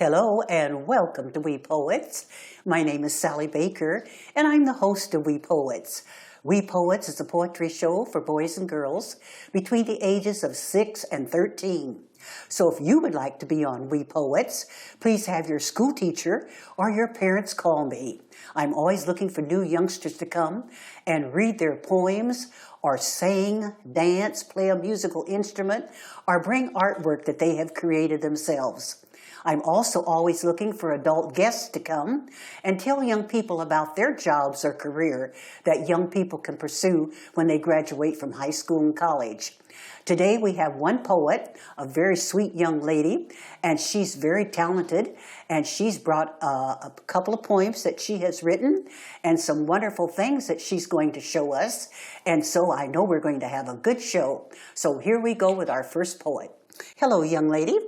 Hello and welcome to We Poets. My name is Sally Baker and I'm the host of We Poets. We Poets is a poetry show for boys and girls between the ages of 6 and 13. So if you would like to be on We Poets, please have your school teacher or your parents call me. I'm always looking for new youngsters to come and read their poems or sing, dance, play a musical instrument, or bring artwork that they have created themselves. I'm also always looking for adult guests to come and tell young people about their jobs or career that young people can pursue when they graduate from high school and college. Today we have one poet, a very sweet young lady, and she's very talented, and she's brought a couple of poems that she has written and some wonderful things that she's going to show us. And so I know we're going to have a good show. So here we go with our first poet. Hello, young lady.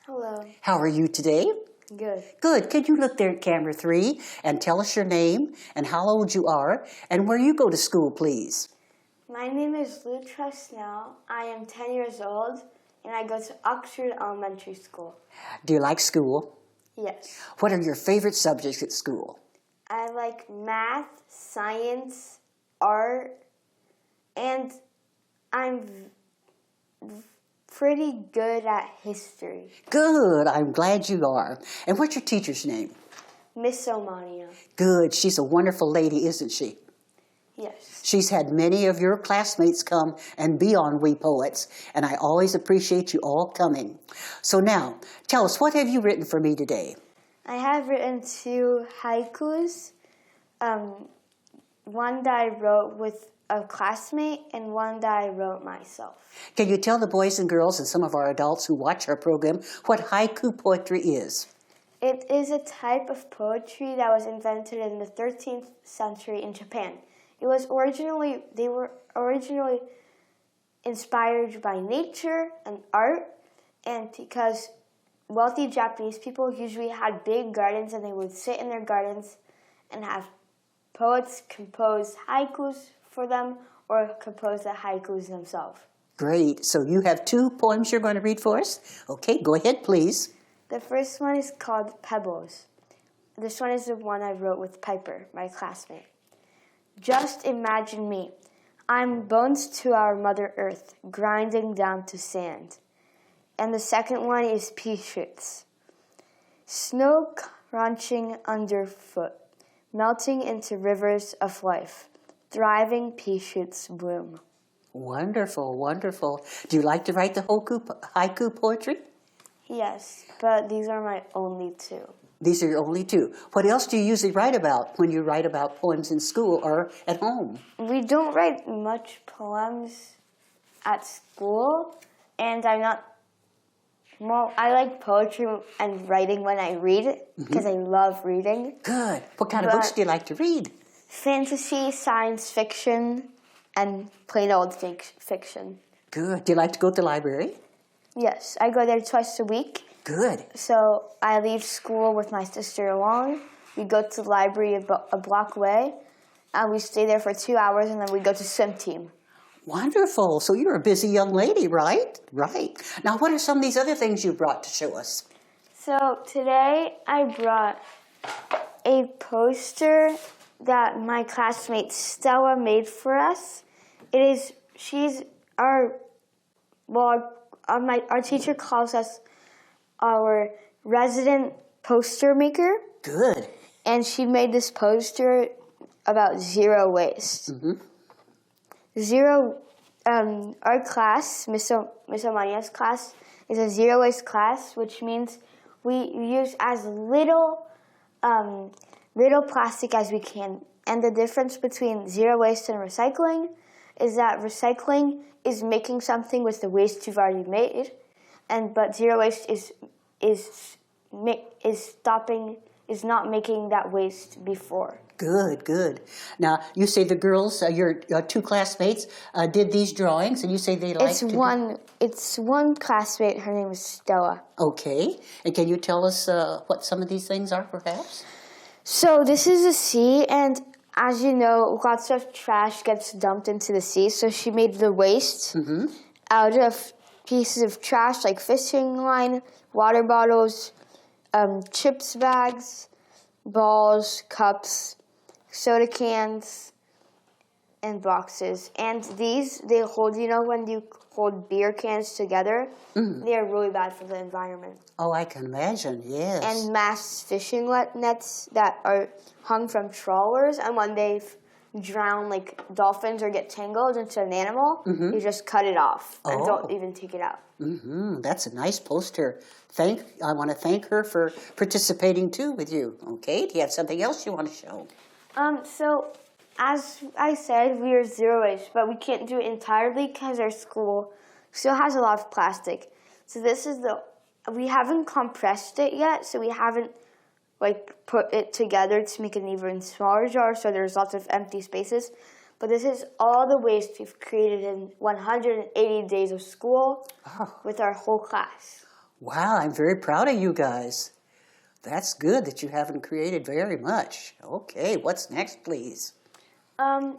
Hello. How are you today? Good. Good. Could you look there at camera 3 and tell us your name and how old you are and where you go to school, please? My name is Lou Traisnel. I am 10 years old and I go to Oxford Elementary School. Do you like school? Yes. What are your favorite subjects at school? I like math, science, art, and I'm pretty good at history. Good. I'm glad you are. And what's your teacher's name? Miss Omania. Good. She's a wonderful lady, isn't she? Yes. She's had many of your classmates come and be on We Poets, and I always appreciate you all coming. So now, tell us, what have you written for me today? I have written 2 haikus, one that I wrote with a classmate and one that I wrote myself. Can you tell the boys and girls and some of our adults who watch our program what haiku poetry is? It is a type of poetry that was invented in the 13th century in Japan. They were originally inspired by nature and art, and because wealthy Japanese people usually had big gardens and they would sit in their gardens and have poets compose haikus for them or compose the haikus themselves. Great. So you have 2 poems you're going to read for us? Okay, go ahead, please. The first one is called Pebbles. This one is the one I wrote with Piper, my classmate. Just imagine me. I'm bones to our Mother Earth, grinding down to sand. And the second one is pea shoots. Snow crunching underfoot, melting into rivers of life. Thriving pea shoots bloom. Wonderful, wonderful. Do you like to write the haiku poetry? Yes, but these are my only 2. These are your only 2. What else do you usually write about when you write about poems in school or at home? We don't write much poems at school, and I like poetry and writing when I read it, because I love reading. Good. What kind of books do you like to read? Fantasy, science fiction, and plain old fiction. Good. Do you like to go to the library? Yes, I go there twice a week. Good. So I leave school with my sister along. We go to the library a block away, and we stay there for 2 hours, and then we go to swim team. Wonderful. So you're a busy young lady, right? Right. Now, what are some of these other things you brought to show us? So today I brought a poster that my classmate Stella made for us. Our teacher calls us our resident poster maker. Good. And she made this poster about zero waste. Our class, Miss Omania's class, is a zero waste class, which means we use as little plastic as we can. And the difference between zero waste and recycling is that recycling is making something with the waste you've already made, but zero waste is not making that waste before. Good, good. Now, you say the girls, your 2 classmates, did these drawings, and you say they like It's one classmate. Her name is Stella. Okay. And can you tell us what some of these things are, perhaps? So this is a sea, and as you know, lots of trash gets dumped into the sea. So she made the waste out of pieces of trash like fishing line, water bottles, chips bags, balls, cups, soda cans, and boxes. And these, they hold, when you hold beer cans together, they are really bad for the environment. Oh, I can imagine, yes. And mass fishing nets that are hung from trawlers, and when they drown like dolphins or get tangled into an animal, you just cut it off and don't even take it out. That's a nice poster. I want to thank her for participating too with you. Okay, do you have something else you want to show? So, as I said, we are zero waste, but we can't do it entirely because our school still has a lot of plastic. So we haven't compressed it yet, so we haven't put it together to make an even smaller jar, so there's lots of empty spaces. But this is all the waste we've created in 180 days of school with our whole class. Wow, I'm very proud of you guys. That's good that you haven't created very much. Okay, what's next, please?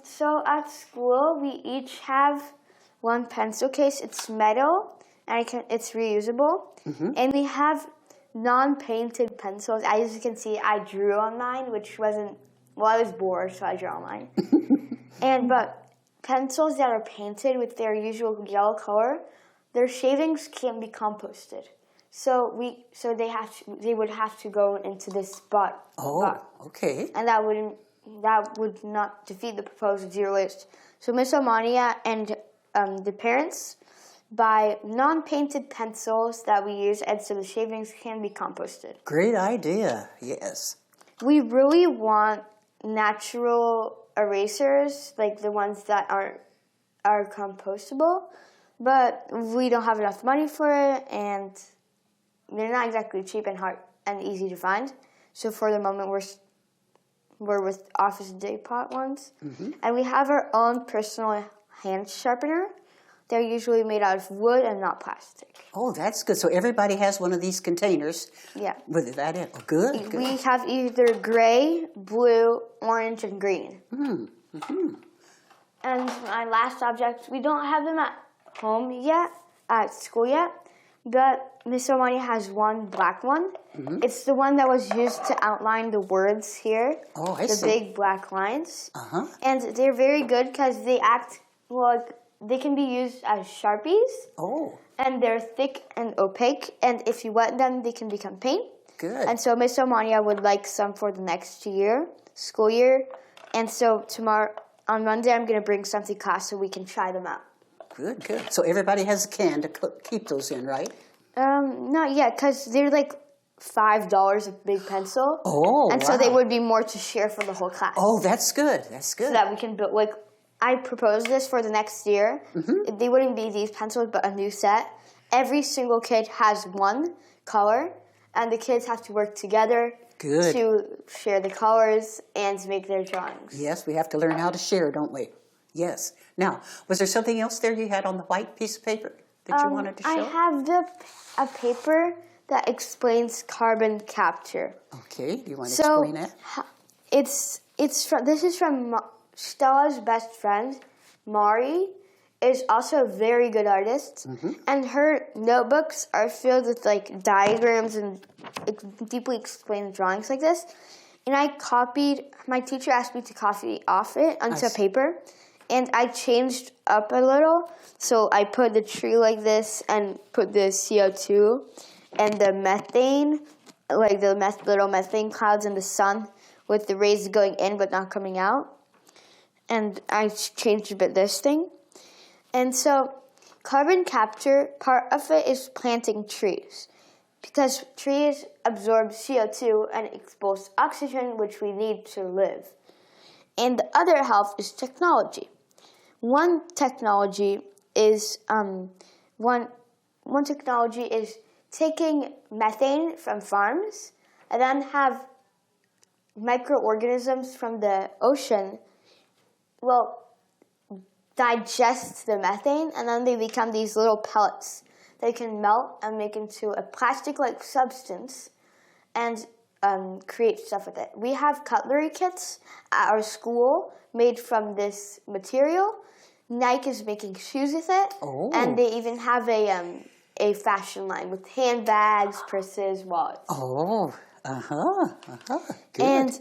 So at school, we each have one pencil case. It's metal, and it's reusable. And we have non-painted pencils. As you can see, I drew on mine, which wasn't, I was bored, so I drew on mine. But pencils that are painted with their usual yellow color, their shavings can't be composted. So they would have to go into this spot. Okay. And that would not defeat the proposed zero waste. So Miss Omania and the parents buy non-painted pencils that we use, and so the shavings can be composted. Great idea, yes. We really want natural erasers, like the ones that are compostable, but we don't have enough money for it, and they're not exactly cheap and hard and easy to find. So for the moment, we're with Office Depot ones, and we have our own personal hand sharpener. They're usually made out of wood and not plastic. Oh, that's good. So everybody has one of these containers. Yeah. With that in. Oh, good. We have either gray, blue, orange, and green. And my last object, we don't have them at home yet, at school yet, but Miss Omani has one black one. It's the one that was used to outline the words here. Oh, I see. The big black lines. And they're very good because they they can be used as Sharpies. Oh. And they're thick and opaque, and if you wet them, they can become paint. Good. And so Miss Omania would like some for the next school year. And so on Monday, I'm going to bring some to class so we can try them out. Good. So everybody has a can to keep those in, right? Not yet, because they're like $5 a big pencil. Oh, And so they would be more to share for the whole class. Oh, that's good. So that we can build, I proposed this for the next year. They wouldn't be these pencils, but a new set. Every single kid has one color, and the kids have to work together to share the colors and make their drawings. Yes, we have to learn how to share, don't we? Yes. Now, was there something else there you had on the white piece of paper that you wanted to show? I have a paper that explains carbon capture. Okay, do you want to explain that? This is from Stella's best friend, Mari, is also a very good artist, and her notebooks are filled with diagrams and deeply explained drawings like this. And my teacher asked me to copy off it onto paper, and I changed up a little. So I put the tree like this and put the CO2 and the methane, like the little methane clouds in the sun with the rays going in but not coming out. And I changed a bit this thing. And so carbon capture, part of it is planting trees, because trees absorb CO2 and expose oxygen, which we need to live. And the other half is technology. One technology is taking methane from farms and then have microorganisms from the ocean digest the methane, and then they become these little pellets. They can melt and make into a plastic-like substance and create stuff with it. We have cutlery kits at our school made from this material. Nike is making shoes with it, and they even have a fashion line with handbags, purses, wallets. Oh, good.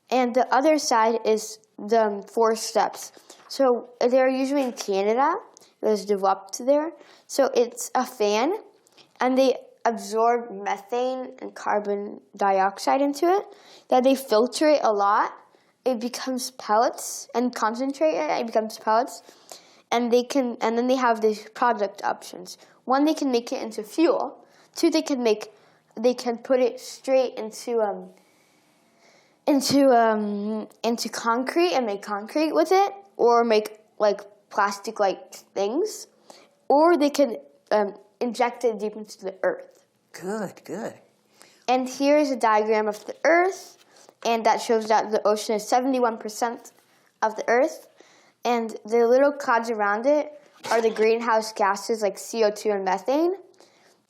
And the other side is the 4 steps. So they're usually in Canada. It was developed there. So it's a fan, and they absorb methane and carbon dioxide into it. That they filter it a lot. It becomes pellets, and concentrate it. It becomes pellets, and then they have these product options. 1, they can make it into fuel. 2, they can put it straight into concrete and make concrete with it, or make like plastic-like things, or they can inject it deep into the earth. Good. And here's a diagram of the earth, and that shows that the ocean is 71% of the earth, and the little clouds around it are the greenhouse gases like CO2 and methane,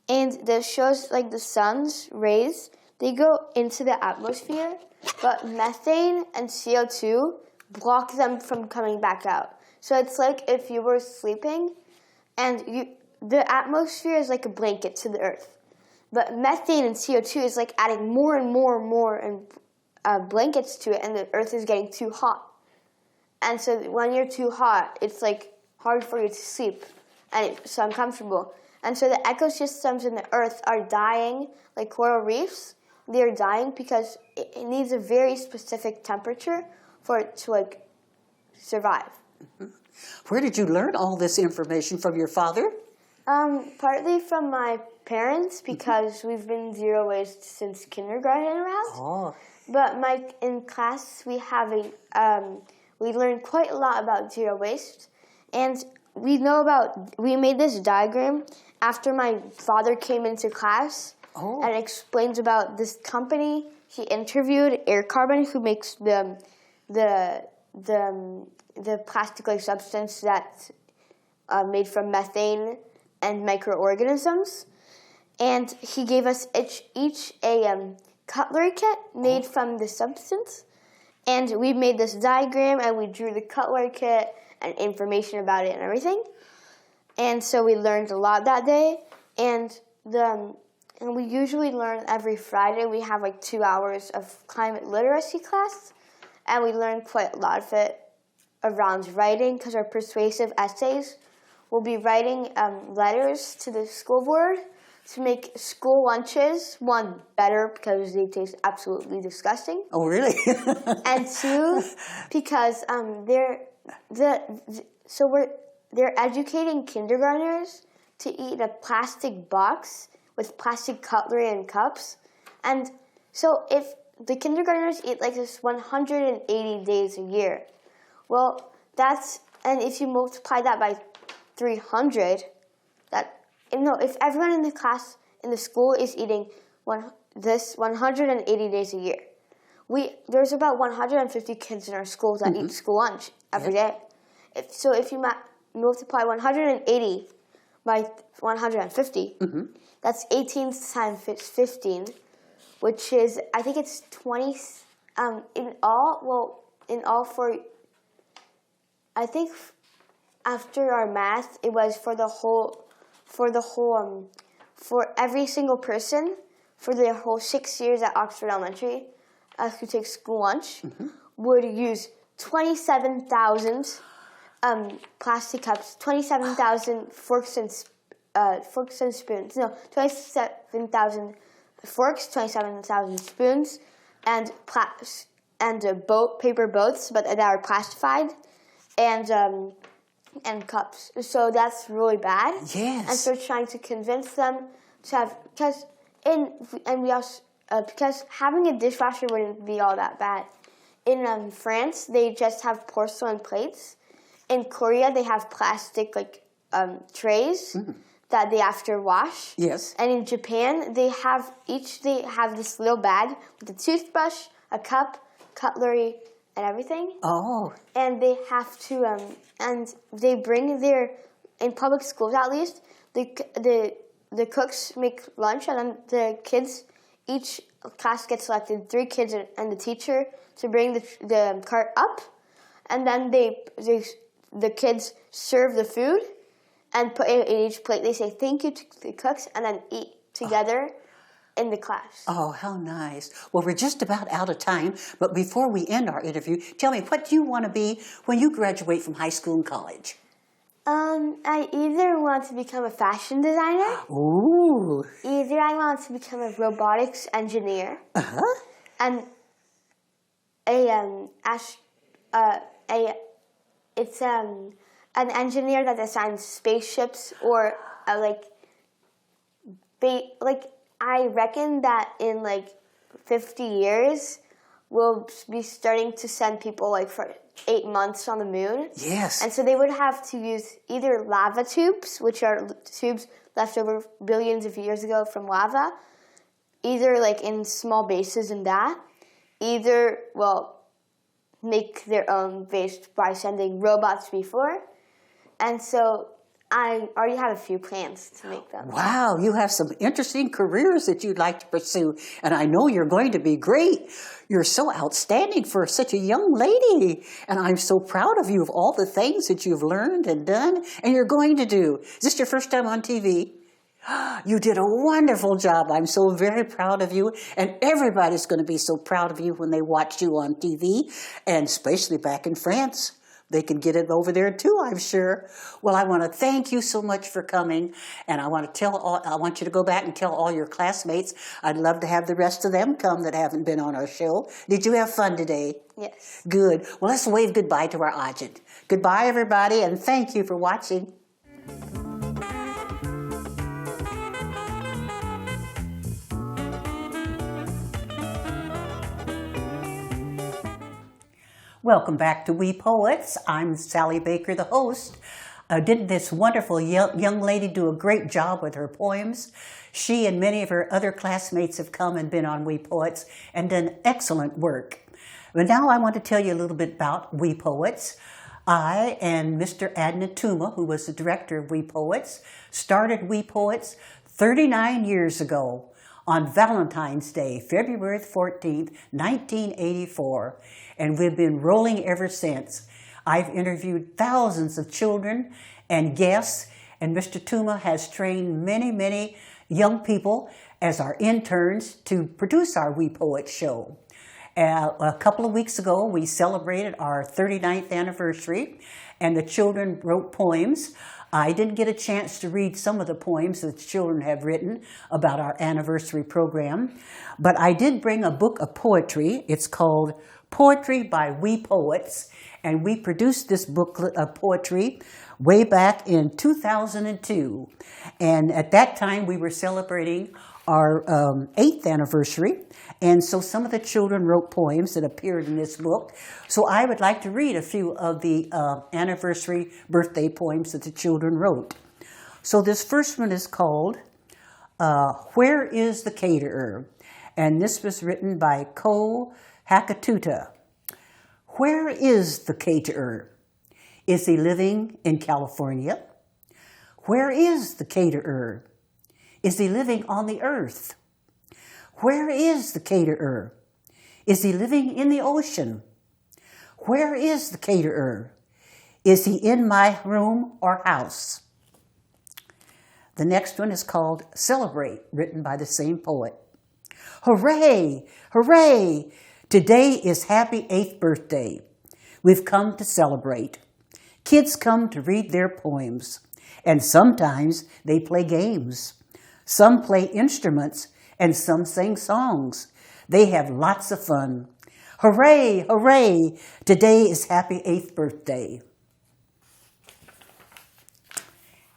and this shows like the sun's rays, they go into the atmosphere, but methane and CO2 block them from coming back out. So it's like if you were sleeping, and the atmosphere is like a blanket to the earth. But methane and CO2 is like adding more and more and blankets to it, and the earth is getting too hot. And so when you're too hot, it's like hard for you to sleep, and it's uncomfortable. And so the ecosystems in the earth are dying, like coral reefs. They're dying because it needs a very specific temperature for it to like survive. Mm-hmm. Where did you learn all this information from your father? Partly from my parents, because we've been zero waste since kindergarten around. Oh. But in class we have we learned quite a lot about zero waste, and we made this diagram after my father came into class. Oh. And explains about this company he interviewed, Air Carbon, who makes the plastic-like substance that's made from methane and microorganisms. And he gave us each a cutlery kit made from the substance. And we made this diagram, and we drew the cutlery kit and information about it and everything. And so we learned a lot that day. And we usually learn every Friday. We have like 2 hours of climate literacy class, and we learn quite a lot of it around writing, because our persuasive essays will be writing letters to the school board to make school lunches, 1, better because they taste absolutely disgusting. Oh, really? And 2, because they're educating kindergartners to eat a plastic box with plastic cutlery and cups. And so if the kindergartners eat like this 180 days a year, well, and if you multiply that by 300, if everyone in the class in the school is eating this 180 days a year, there's about 150 kids in our school that eat school lunch every day. So if you multiply 180 by 150, that's 18 times 15, which is, I think it's 20, in all for, I think after our math, it was for every single person, for the whole 6 years at Oxford Elementary, who takes school lunch, would use 27,000 plastic cups, 27,000 forks and spoons. No, 27,000 forks, 27,000 spoons, and paper boats, but that are plastified, and cups. So that's really bad. Yes. And so we're trying to convince them to have, because having a dishwasher wouldn't be all that bad. In France, they just have porcelain plates. In Korea, they have plastic trays that they have to wash. Yes. And in Japan, they have this little bag with a toothbrush, a cup, cutlery, and everything. Oh. And they have to, and they bring in public schools at least, the cooks make lunch, and then the kids, each class gets selected, 3 kids and the teacher, to bring the cart up, and then the kids serve the food, and put it in each plate. They say thank you to the cooks and then eat together in the class. Oh, how nice. Well, we're just about out of time, but before we end our interview, tell me, what do you want to be when you graduate from high school and college? I either want to become a fashion designer. Ooh. Either I want to become a robotics engineer. Uh-huh. And it's an engineer that designs spaceships or I reckon that in 50 years we'll be starting to send people for 8 months on the moon. Yes. And so they would have to use either lava tubes, which are tubes left over billions of years ago from lava, either in small bases in that, either, make their own based by sending robots before. And so I already have a few plans to make them. Wow, you have some interesting careers that you'd like to pursue, and I know you're going to be great. You're so outstanding for such a young lady, and I'm so proud of you of all the things that you've learned and done and you're going to do. Is this your first time on TV? You did a wonderful job. I'm so very proud of you, and everybody's going to be so proud of you when they watch you on TV, and especially back in France. They can get it over there too, I'm sure. Well, I want to thank you so much for coming, and I want you to go back and tell all your classmates. I'd love to have the rest of them come that haven't been on our show. Did you have fun today? Yes. Good. Well, let's wave goodbye to our audience. Goodbye, everybody, and thank you for watching. Welcome back to We Poets. I'm Sally Baker, the host. Didn't this wonderful young lady do a great job with her poems? She and many of her other classmates have come and been on We Poets and done excellent work. But now I want to tell you a little bit about We Poets. I and Mr. Adnan Tuma, who was the director of We Poets, started We Poets 39 years ago on Valentine's Day, February 14th, 1984. And we've been rolling ever since. I've interviewed thousands of children and guests, and Mr. Tuma has trained many, many young people as our interns to produce our We Poets show. A couple of weeks ago, we celebrated our 39th anniversary, and the children wrote poems. I didn't get a chance to read some of the poems that the children have written about our anniversary program, but I did bring a book of poetry. It's called Poetry by We Poets, and we produced this booklet of poetry way back in 2002. And at that time, we were celebrating our 8th anniversary, and so some of the children wrote poems that appeared in this book. So I would like to read a few of the anniversary birthday poems that the children wrote. So this first one is called Where is the Caterer? And this was written by Ko Hakatuta. Where is the caterer? Is he living in California? Where is the caterer? Is he living on the earth? Where is the caterer? Is he living in the ocean? Where is the caterer? Is he in my room or house? The next one is called Celebrate, written by the same poet. Hooray! Hooray! Today is happy 8th birthday. We've come to celebrate. Kids come to read their poems, and sometimes they play games. Some play instruments, and some sing songs. They have lots of fun. Hooray, hooray! Today is happy 8th birthday.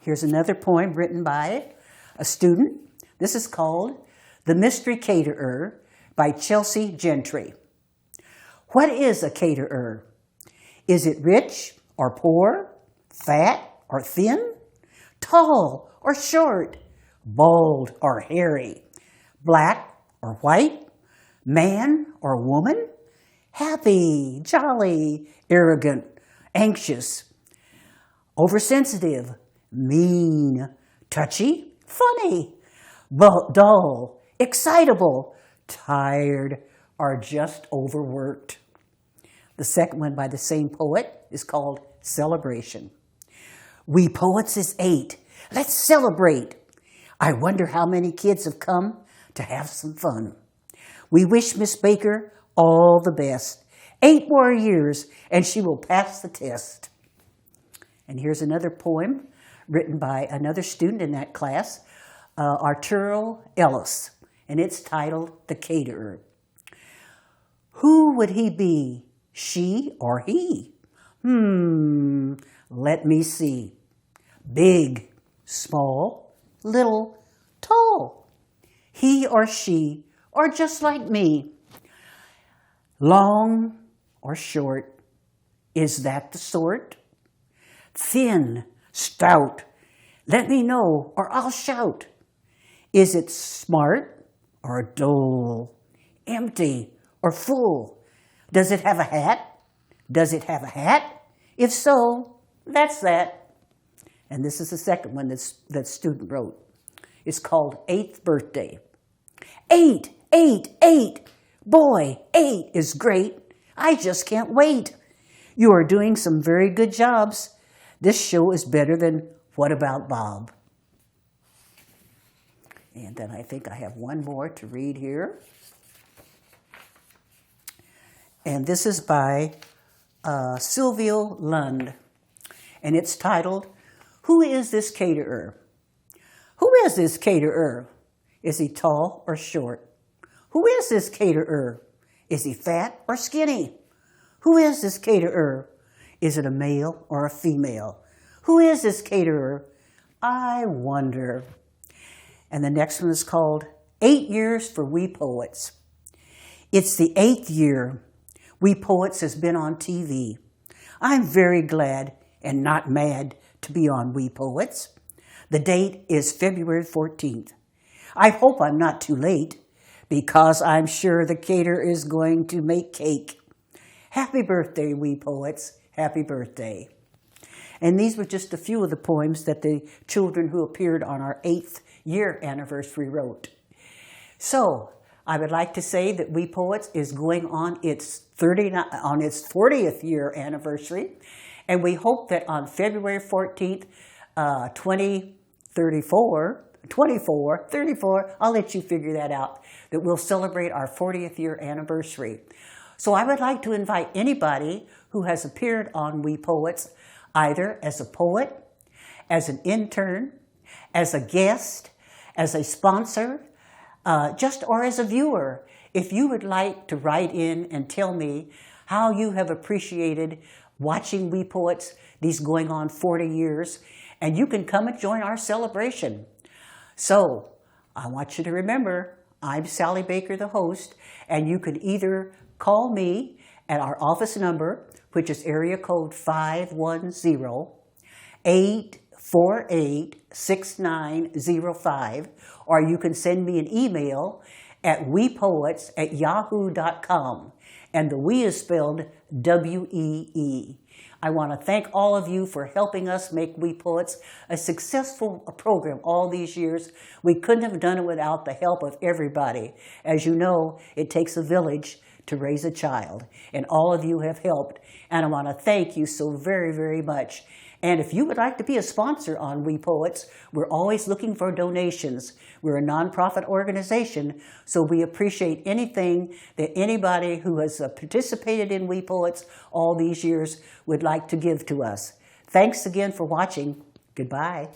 Here's another poem written by a student. This is called The Mystery Caterer by Chelsea Gentry. What is a caterer? Is it rich or poor, fat or thin, tall or short, bald or hairy, black or white, man or woman, happy, jolly, arrogant, anxious, oversensitive, mean, touchy, funny, dull, excitable, tired, or just overworked. The second one by the same poet is called Celebration. We Poets is 8. Let's celebrate. I wonder how many kids have come to have some fun. We wish Miss Baker all the best. 8 more years and she will pass the test. And here's another poem written by another student in that class, Arturo Ellis, and it's titled The Caterer. Who would he be, she or he? Let me see. Big, small, little, tall. He or she, or just like me. Long or short, is that the sort? Thin, stout, let me know or I'll shout. Is it smart or dull? Empty or full? Does it have a hat? Does it have a hat? If so, that's that. And this is the second one that student wrote. It's called 8th Birthday. 8, 8, 8. Boy, 8 is great. I just can't wait. You are doing some very good jobs. This show is better than What About Bob? And then I think I have one more to read here. And this is by Silvio Lund. And it's titled, Who is this caterer? Who is this caterer? Is he tall or short? Who is this caterer? Is he fat or skinny? Who is this caterer? Is it a male or a female? Who is this caterer? I wonder. And the next one is called 8 Years for We Poets. It's the 8th year We Poets has been on TV. I'm very glad and not mad to be on We Poets. The date is February 14th. I hope I'm not too late because I'm sure the caterer is going to make cake. Happy birthday, We Poets. Happy birthday. And these were just a few of the poems that the children who appeared on our 8th year anniversary wrote. So I would like to say that We Poets is going on its 40th year anniversary. And we hope that on February 14th, 34, I'll let you figure that out, that we'll celebrate our 40th year anniversary. So I would like to invite anybody who has appeared on We Poets, either as a poet, as an intern, as a guest, as a sponsor, or as a viewer. If you would like to write in and tell me how you have appreciated watching We Poets, these going on 40 years, and you can come and join our celebration. So I want you to remember, I'm Sally Baker, the host, and you can either call me at our office number, which is area code 510-848-6905, or you can send me an email at wepoets@yahoo.com. And the we is spelled W-E-E. I want to thank all of you for helping us make We Poets a successful program all these years. We couldn't have done it without the help of everybody. As you know, it takes a village to raise a child, and all of you have helped. And I want to thank you so very, very much. And if you would like to be a sponsor on We Poets, we're always looking for donations. We're a nonprofit organization, so we appreciate anything that anybody who has participated in We Poets all these years would like to give to us. Thanks again for watching. Goodbye.